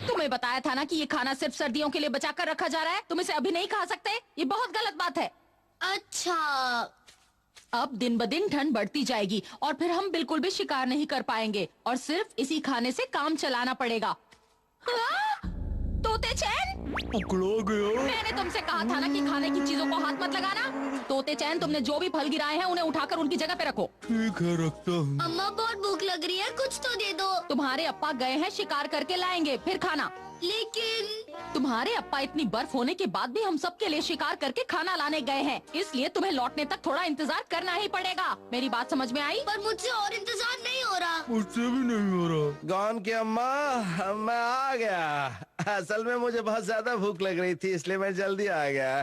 तुम्हें बताया था ना कि ये खाना सिर्फ सर्दियों के लिए बचा कर रखा जा रहा है। तुम इसे अभी नहीं खा सकते, ये बहुत गलत बात है। अच्छा, अब दिन ब दिन ठंड बढ़ती जाएगी और फिर हम बिल्कुल भी शिकार नहीं कर पाएंगे और सिर्फ इसी खाने से काम चलाना पड़ेगा। हाँ? तोते चैन, पकड़ा गया। मैंने तुमसे कहा था ना कि खाने की चीजों को हाथ मत लगाना। तोते चैन, तुमने जो भी फल गिराए हैं उन्हें उठाकर उनकी जगह पे रखो। ठीक है, रखता हूँ। अम्मा बहुत भूख लग रही है, कुछ तो दे दो। तुम्हारे अप्पा गए हैं शिकार करके लाएंगे, फिर खाना। लेकिन तुम्हारे अप्पा इतनी बर्फ होने के बाद भी हम सबके लिए शिकार करके खाना लाने गए हैं, इसलिए तुम्हें लौटने तक थोड़ा इंतजार करना ही पड़ेगा। मेरी बात समझ में आई? पर मुझसे और इंतजार नहीं हो रहा। मुझसे भी नहीं हो रहा। गॉन की अम्मा, मैं आ गया। असल में मुझे बहुत ज्यादा भूख लग रही थी, इसलिए मैं जल्दी आ गया।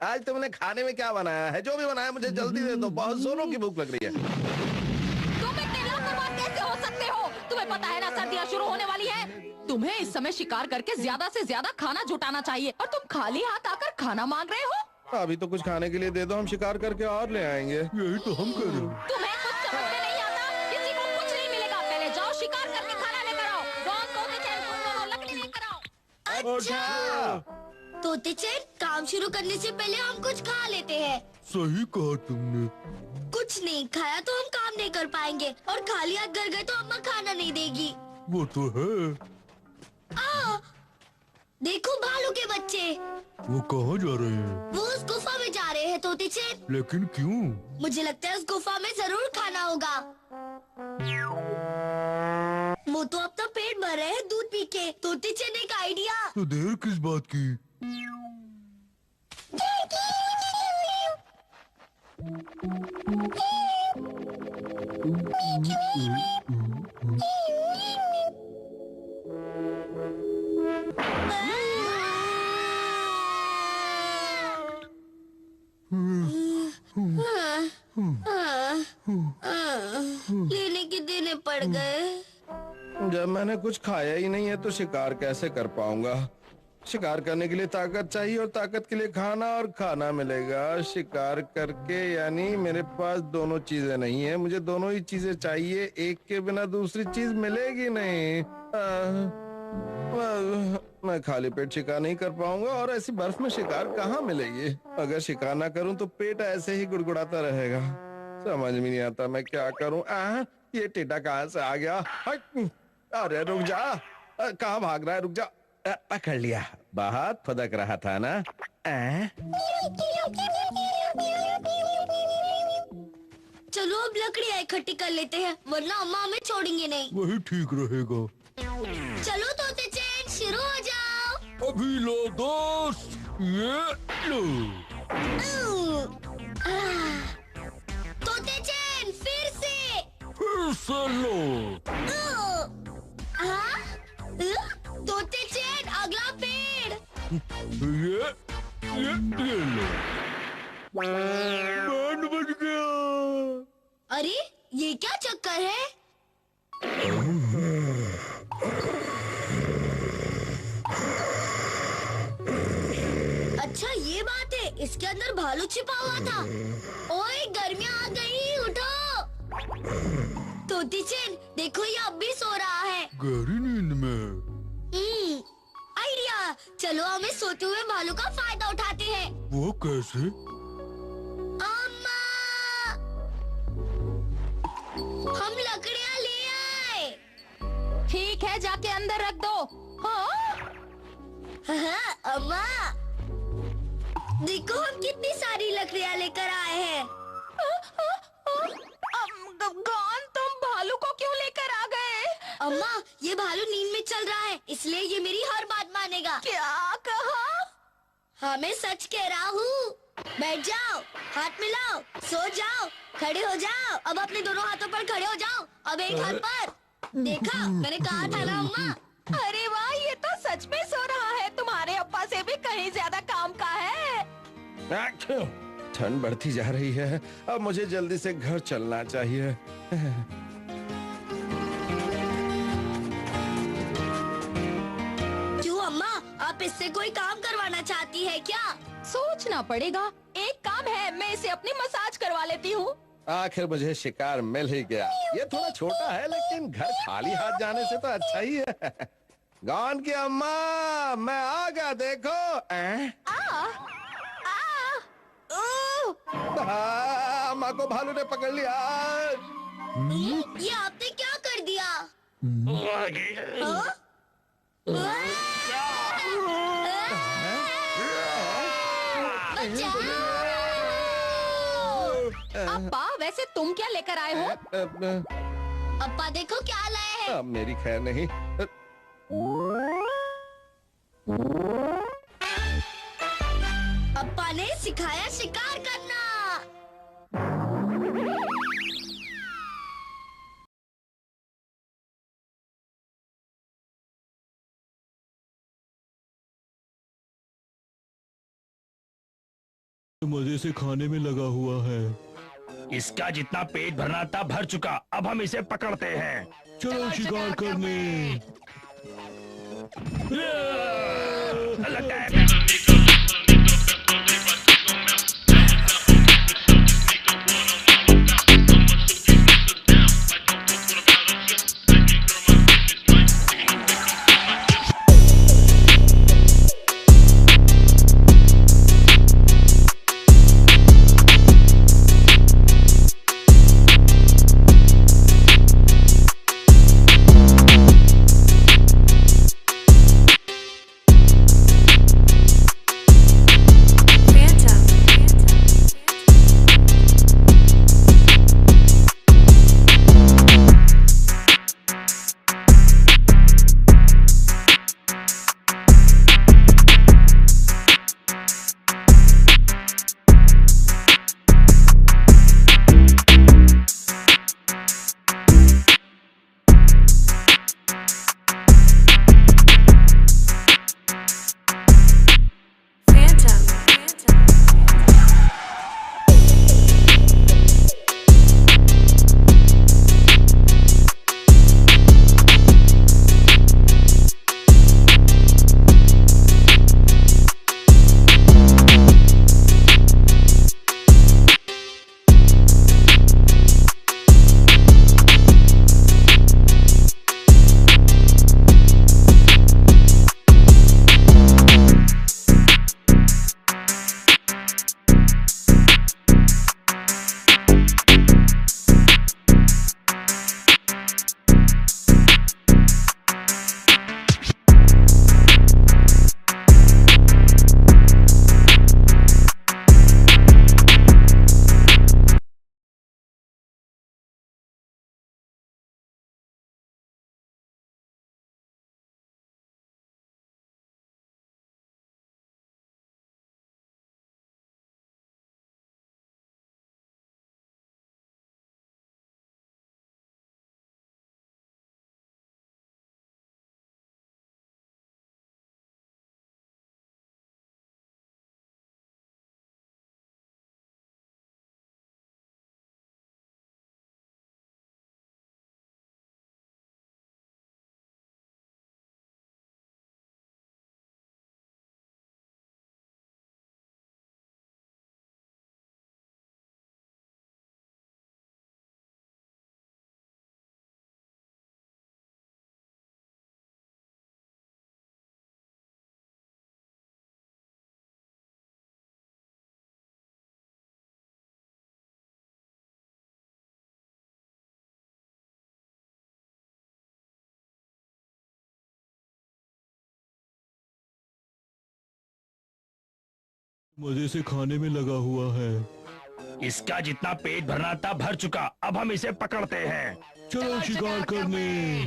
आज तुमने खाने में क्या बनाया है? जो भी बनाया मुझे जल्दी दे दो, बहुत जोरों की भूख लग रही है। तुम इतने लापरवाह कैसे हो सकते हो? तुम्हें पता है ना सर्दियाँ शुरू होने वाली है। तुम्हें इस समय शिकार करके ज्यादा से ज्यादा खाना जुटाना चाहिए और तुम खाली हाथ आकर खाना मांग रहे हो। अभी तो कुछ खाने के लिए दे दो, हम शिकार करके और ले आएंगे। यही तो हम कर रहे हैं। तुम्हें कुछ समझ में नहीं आता, किसी को कुछ नहीं मिलेगा। पहले जाओ शिकार करके खाना लेकर आओ। गॉन, तोते चैन, तुम दोनों लकड़ी लेकर आओ। अच्छा, तोते चैन, काम शुरू करने से पहले हम कुछ खा लेते हैं। सही कहा तुमने। कुछ नहीं खाया तो हम काम नहीं कर पाएंगे और खाली हाथ घर गए तो अम्मा खाना नहीं देगी। वो तो है। देखो भालू के बच्चे, वो कहाँ जा रहे हैं? वो उस गुफा में जा रहे हैं तोते चैन। लेकिन क्यों? मुझे लगता है उस गुफा में जरूर खाना होगा। वो तो अपना पेट भर रहे हैं दूध पी के। तोते चैन, एक आइडिया। तो देर किस बात की? लेने के देने पड़ गए। जब मैंने कुछ खाया ही नहीं है तो शिकार कैसे कर पाऊंगा? शिकार करने के लिए ताकत चाहिए और ताकत के लिए खाना, और खाना मिलेगा शिकार करके। यानी मेरे पास दोनों चीजें नहीं है। मुझे दोनों ही चीजें चाहिए, एक के बिना दूसरी चीज मिलेगी नहीं। मैं खाली पेट शिकार नहीं कर पाऊंगा और ऐसी बर्फ में शिकार कहाँ मिलेगी? अगर शिकार ना करूं तो पेट ऐसे ही गुड़गुड़ाता रहेगा। समझ में नहीं आता मैं क्या करूं। ये टेढ़ा कहाँ से आ गया? अरे रुक जा, कहाँ भाग रहा है? रुक जा। पकड़ लिया। बहुत फदक रहा था ना। चलो अब लकड़ियाँ इकट्ठी कर लेते हैं, वरना अम्मा हमें छोड़ेंगे नहीं। वही ठीक रहेगा। चलो तोते चैन, शुरू हो जाओ। अभी लो दोस्त, ये लो। तोते चैन, फिर से लो। तोते चैन, अगला पेड़। ये लो। बैंड बज गया। अरे ये क्या चक्कर है? अच्छा ये बात है, इसके अंदर भालू छिपा हुआ था। ओए गर्मियाँ आ गई, उठो। तोती चैन, देखो ये अब भी सो रहा है। गहरी नींद में। आइडिया, चलो हमें सोते हुए भालू का फायदा उठाते हैं। वो कैसे? अम्मा, हम लकड़ियाँ ले आए। ठीक है, जाके अंदर रख दो। हाँ? अम्मा, देखो हम कितनी सारी लकड़ियाँ लेकर आए हैं। गॉन, तुम भालू को क्यों लेकर आ गए? अम्मा, ये भालू नींद में चल रहा है, इसलिए ये मेरी हर बात मानेगा। क्या कहा? हाँ, मैं सच कह रहा हूँ। बैठ जाओ, हाथ मिलाओ, सो जाओ, खड़े हो जाओ। अब अपने दोनों हाथों पर खड़े हो जाओ। अब एक हाथ पर। देखा, मैंने कहा था ना अम्मा। अरे वाह, ये तो सच में सो रहा है। तुम्हारे अप्पा से भी कहीं ज्यादा काम का है। ठंड बढ़ती जा रही है, अब मुझे जल्दी से घर चलना चाहिए। क्यों अम्मा, आप इससे कोई काम करवाना चाहती है क्या? सोचना पड़ेगा। एक काम है, मैं इसे अपनी मसाज करवा लेती हूँ। आखिर मुझे शिकार मिल ही गया। ये थोड़ा छोटा है, लेकिन घर खाली हाथ जाने से तो अच्छा ही है। गॉन की अम्मा, मैं आ गया, देखो। अम्मा को भालू ने पकड़ लिया। ये आपने क्या कर दिया? हाँ? बचाओ! अब्बा, वैसे तुम क्या लेकर आए हो? अप्पा देखो क्या लाए हैं। अब मेरी खैर नहीं। अप्पा ने सिखाया शिकार करना। मजे से खाने में लगा हुआ है। इसका जितना पेट भरना था भर चुका, अब हम इसे पकड़ते हैं। चलो शिकार करने। लगता है मजे से खाने में लगा हुआ है। इसका जितना पेट भरना था भर चुका, अब हम इसे पकड़ते हैं। चलो शिकार करने।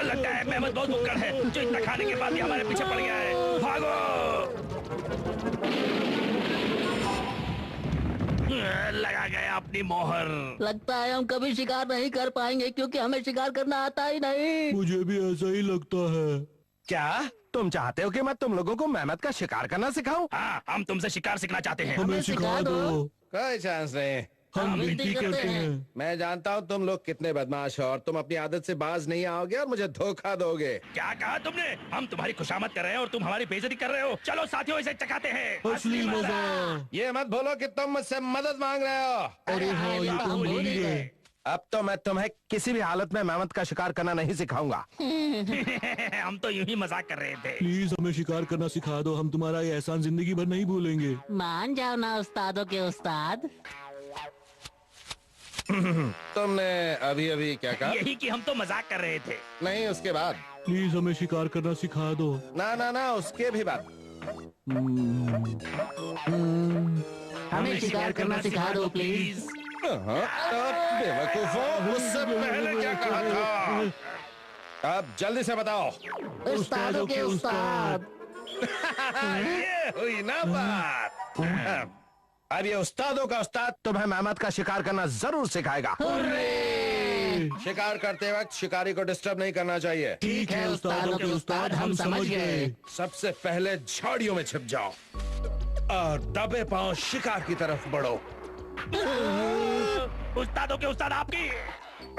लगता है मेहमद बहुत भुक्कड़ है, जो इतना खाने के बाद भी हमारे पीछे पड़ गया है। भागो! लगा गया अपनी मोहर। लगता है हम कभी शिकार नहीं कर पाएंगे क्योंकि हमें शिकार करना आता ही नहीं। मुझे भी ऐसा ही लगता है। क्या तुम चाहते हो कि मैं तुम लोगों को मेहनत का शिकार करना सिखाऊं? हाँ, हम तुमसे शिकार सीखना चाहते हैं। हमें सिखा दो। कोई चांस नहीं। हम विनती करते हैं। मैं जानता हूँ तुम लोग कितने बदमाश हो और तुम अपनी आदत से बाज नहीं आओगे और मुझे धोखा दोगे। क्या कहा तुमने? हम तुम्हारी खुशामद कर रहे हैं और तुम हमारी बेइज्जती कर रहे हो। चलो साथियों, इसे चखाते हैं असली मजा। ये मत भूलो कि तुम मुझसे मदद मांग रहे हो। अरे हाँ, ये तो हम भूल ही गए। अब तो मैं तुम्हें किसी भी हालत में मेहमत का शिकार करना नहीं सिखाऊंगा। हम तो यूं ही मजाक कर रहे थे। प्लीज हमें शिकार करना सिखा दो, हम तुम्हारा ये एहसान जिंदगी भर नहीं भूलेंगे। मान जाओ ना उस्तादों के उस्ताद। तुमने अभी अभी क्या कहा? यही कि हम तो मजाक कर रहे थे। नहीं, उसके बाद। प्लीज हमें शिकार करना सिखा दो। ना ना ना, उसके भी बाद। हमें शिकार करना सिखा दो प्लीज। बेवकूफों, मुझसे पहले क्या कहा था? अब जल्दी से बताओ। उस्तादों के उस्ताद। ये हुई ना बात। अब ये उस्तादों का उस्ताद तुम्हें मेहमत का शिकार करना जरूर सिखाएगा। शिकार करते वक्त शिकारी को डिस्टर्ब नहीं करना चाहिए। ठीक है उस्तादों के उस्ताद, हम समझ गए। सबसे पहले झाड़ियों में छिप जाओ और दबे पांव शिकार की तरफ बढ़ो। उस्तादों के उस्ताद आपकी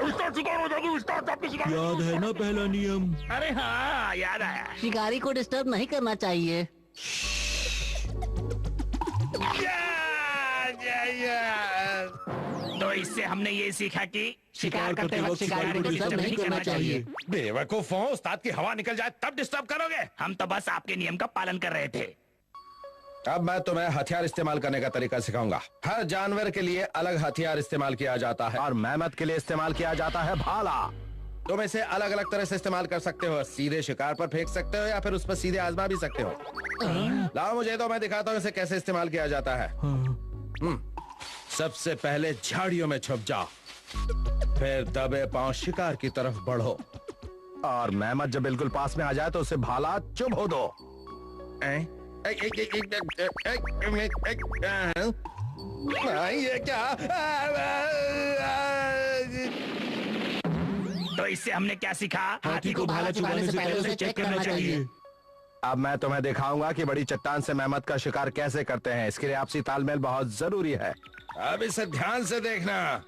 उस्ताद शिकार हो जाएगी। उस्ताद आपकी शिकार। याद है ना पहला नियम? अरे हाँ, याद आया। शिकारी को डिस्टर्ब नहीं करना चाहिए। तो इससे हमने ये सीखा कि शिकार करते वक्त शिकारी को डिस्टर्ब नहीं करना चाहिए। बेवकूफों, उस्ताद की हवा निकल जाए तब डिस्टर्ब करोगे। हम तो बस आपके नियम का पालन कर रहे थे। अब मैं तुम्हें हथियार इस्तेमाल करने का तरीका सिखाऊंगा। हर जानवर के लिए अलग हथियार इस्तेमाल किया जाता है और मेहमत के लिए इस्तेमाल किया जाता है भाला। तुम इसे अलग अलग तरह से इस्तेमाल कर सकते हो। सीधे शिकार पर फेंक सकते हो या फिर उस पर सीधे आजमा भी सकते हो। लाओ मुझे तो, मैं दिखाता हूँ इसे कैसे इस्तेमाल किया जाता है। सबसे पहले झाड़ियों में छुप जाओ, फिर दबे पांव शिकार की तरफ बढ़ो और मेहमत जब बिल्कुल पास में आ जाए तो उसे भाला चुभो दो। ये क्या? तो इससे हमने क्या सीखा? हाथी को भाला चुभाने से पहले उसे चेक करना चाहिए। अब मैं तुम्हें दिखाऊंगा कि बड़ी चट्टान से मेहमत का शिकार कैसे करते हैं। इसके लिए आपसी तालमेल बहुत जरूरी है। अब इसे ध्यान से देखना।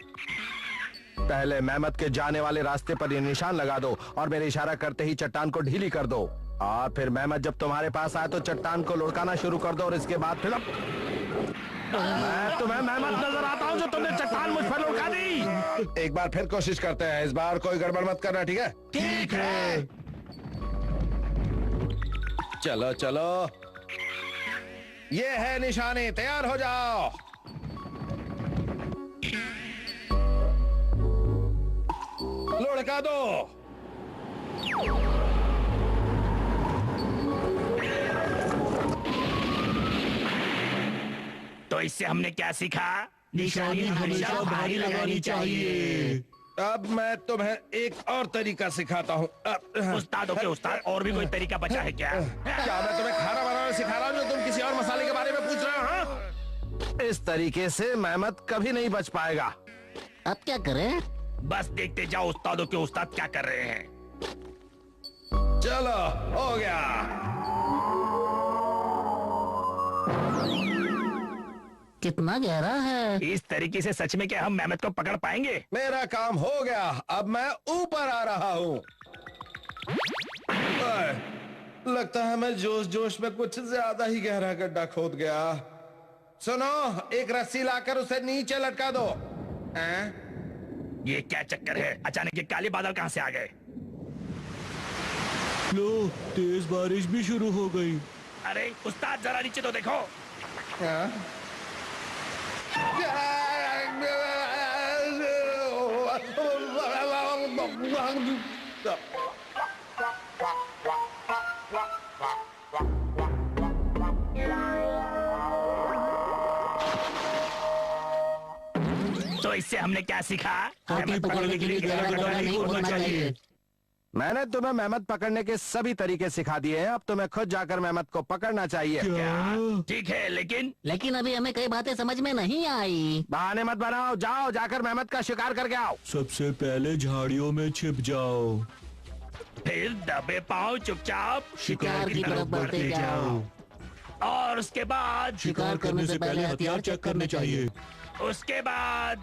पहले मेहमत के जाने वाले रास्ते पर ये निशान लगा दो और मेरे इशारा करते ही चट्टान को ढीली कर दो और फिर मेहमत जब तुम्हारे पास आए तो चट्टान को लुढ़काना शुरू कर दो और इसके बाद फिर मैं तुम्हें मेहमत नजर आता हूँ जो तुमने चट्टान मुझ पर लुढ़का दी। एक बार फिर कोशिश करते हैं। इस बार कोई गड़बड़ मत करना, ठीक है? ठीक है। चलो चलो, ये है निशानी, तैयार हो जाओ। लुढ़का दो। तो इससे हमने क्या सीखा? निशानी हमेशा भारी लगानी चाहिए। अब मैं तुम्हें एक और तरीका सिखाता हूँ। उस्तादों के उस्ताद, और भी कोई तरीका बचा है क्या? क्या मैं तुम्हें खाना बनाना सिखा रहा हूँ जो तुम किसी और मसाले के बारे में पूछ रहे हो? हाँ? इस तरीके से मेहमत कभी नहीं बच पाएगा। अब क्या करें? बस देखते जाओ उस्तादों के उस्ताद क्या कर रहे हैं। चलो, हो गया। कितना गहरा है? इस तरीके से सच में क्या हम मेहमत को पकड़ पाएंगे? मेरा काम हो गया, अब मैं ऊपर आ रहा हूँ। लगता है मैं जोश जोश में कुछ ज्यादा ही गहरा गड्ढा खोद गया। सुनो, एक रस्सी लाकर उसे नीचे लटका दो। ये क्या चक्कर है? अचानक ये काले बादल कहाँ से आ गए? लो, तेज बारिश भी शुरू हो गई। अरे उस्ताद, जरा नीचे तो देखो। तो इससे हमने क्या सीखा? हाथी पकड़ने के लिए गहरा गड्ढा नहीं खोदना चाहिए। मैंने तुम्हें मेहमत पकड़ने के सभी तरीके सिखा दिए हैं। अब तुम्हें खुद जाकर मेहमत को पकड़ना चाहिए। क्या? ठीक है, लेकिन अभी हमें कई बातें समझ में नहीं आई। बहाने मत बनाओ, जाओ जाकर मेहमत का शिकार करके आओ। सबसे पहले झाड़ियों में छिप जाओ, फिर दबे पांव चुपचाप शिकार की तरफ बढ़ते जाओ और उसके बाद शिकार करने से पहले हथियार चेक करने चाहिए। उसके बाद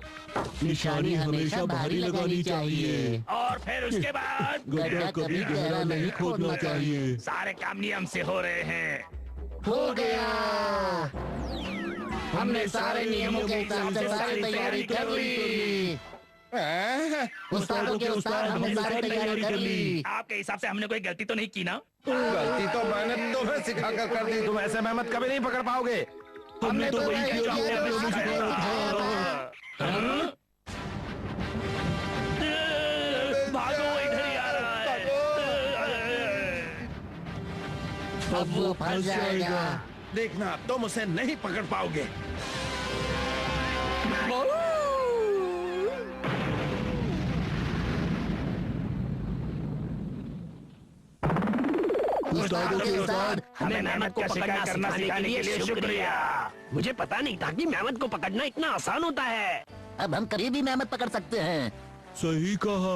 निशानी हमेशा भारी लगानी चाहिए और फिर उसके बाद गड्ढा कभी गहरा नहीं खोदना चाहिए। सारे काम नियम से हो रहे हैं। हो गया, हमने सारे नियमों के हिसाब से सारी तैयारी कर ली। उस्तादों के उस्ताद, हमने सारी तैयारी कर ली। आपके हिसाब से हमने कोई गलती तो नहीं की ना? गलती तो मैंने तुम्हें सिखा कर दी। तुम ऐसे मेहमत कभी नहीं पकड़ पाओगे। हमने तो वही किया जो आपने हमें सिखाया था। भागो, इधर ही आ रहा है। अब वो फंस जाएगा। देखना, तुम उसे नहीं पकड़ पाओगे। उस्तादों के उस्ताद, हमें मेहमत को पकड़ना सिखाने के लिए शुक्रिया। मुझे पता नहीं था कि मेहमत को पकड़ना इतना आसान होता है। अब हम कभी भी मेहमत पकड़ सकते हैं। सही कहा।